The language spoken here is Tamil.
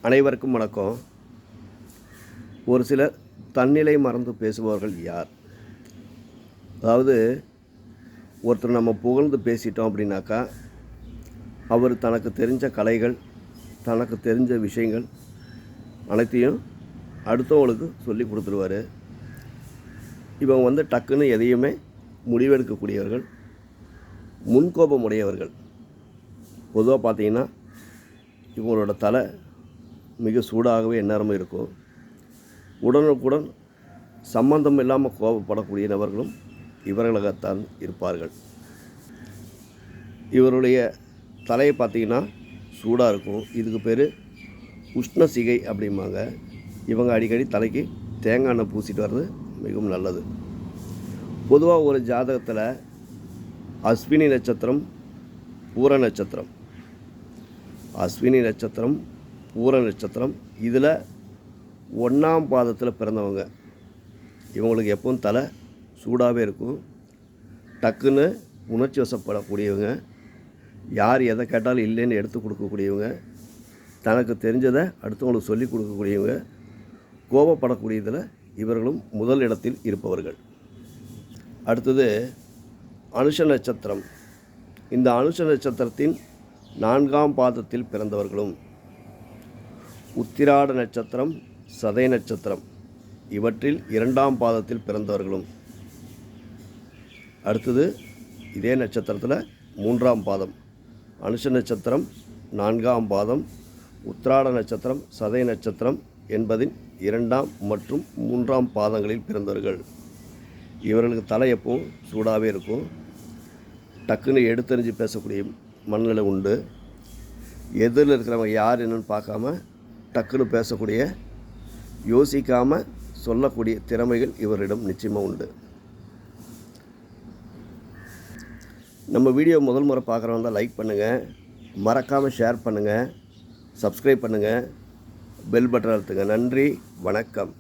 அனைவருக்கும் வணக்கம். ஒரு சிலர் தன்னிலை மறந்து பேசுபவர்கள் யார்? அதாவது ஒருத்தர் நம்ம புகழ்ந்து பேசிட்டோம் அப்படின்னாக்கா, அவர் தனக்கு தெரிஞ்ச கலைகள், தனக்கு தெரிஞ்ச விஷயங்கள் அனைத்தையும் அடுத்தவங்களுக்கு சொல்லி கொடுத்துருவார். இவங்க டக்குன்னு எதையுமே முடிவெடுக்கக்கூடியவர்கள், முன்கோபம் உடையவர்கள். பொதுவாக பார்த்தீங்கன்னா இவங்களோட தலை மிக சூடாகவே எந்நேரமும் இருக்கும். உடனுக்குடன் சம்பந்தம் இல்லாமல் கோபப்படக்கூடிய நபர்களும் இவர்களாகத்தான் இருப்பார்கள். இவருடைய தலையை பார்த்திங்கன்னா சூடாக இருக்கும். இதுக்கு பேர் உஷ்ண சிகை அப்படிம்பாங்க. இவங்க அடிக்கடி தலைக்கு தேங்காய் எண்ணெய் பூசிட்டு வர்றது மிகவும் நல்லது. பொதுவாக ஒரு ஜாதகத்தில் அஸ்வினி நட்சத்திரம், பூர நட்சத்திரம், அஸ்வினி நட்சத்திரம், பூர நட்சத்திரம் இதில் 1ஆம் பாதத்தில் பிறந்தவங்க இவங்களுக்கு எப்பவும் தலை சூடாகவே இருக்கும். டக்குன்னு உணர்ச்சி வசப்படக்கூடியவங்க, யார் எதை கேட்டாலும் இல்லைன்னு எடுத்து கொடுக்கக்கூடியவங்க, தனக்கு தெரிஞ்சதை அடுத்தவங்களுக்கு சொல்லி கொடுக்கக்கூடியவங்க, கோபப்படக்கூடியதில் இவர்களும் முதல் இடத்தில் இருப்பவர்கள். அடுத்தது அனுஷ நட்சத்திரம். இந்த அனுஷ நட்சத்திரத்தின் 4ஆம் பாதத்தில் பிறந்தவர்களும், உத்திராட நட்சத்திரம், சதய நட்சத்திரம் இவற்றில் 2ஆம் பாதத்தில் பிறந்தவர்களும். அடுத்தது இதே நட்சத்திரத்தில் 3ஆம் பாதம், அனுஷ நட்சத்திரம் 4ஆம் பாதம், உத்திராட நட்சத்திரம், சதய நட்சத்திரம் என்பதின் 2ஆம் மற்றும் 3ஆம் பாதங்களில் பிறந்தவர்கள். இவர்களுக்கு தலை எப்பவும் சூடாகவே இருக்கும். டக்குன்னு எடுத்தறிஞ்சு பேசக்கூடிய மனநிலை உண்டு. எதிரில் இருக்கிறவங்க யார் என்னன்னு பார்க்காம டக்குன்னு பேசக்கூடிய, யோசிக்காமல் சொல்லக்கூடிய திறமைகள் இவரிடம் நிச்சயமாக உண்டு. நம்ம வீடியோ முதல் முறை பார்க்குறவங்க தான் லைக் பண்ணுங்கள், மறக்காமல் ஷேர் பண்ணுங்கள், சப்ஸ்கிரைப் பண்ணுங்கள், பெல் பட்டன் அழுத்துங்க. நன்றி, வணக்கம்.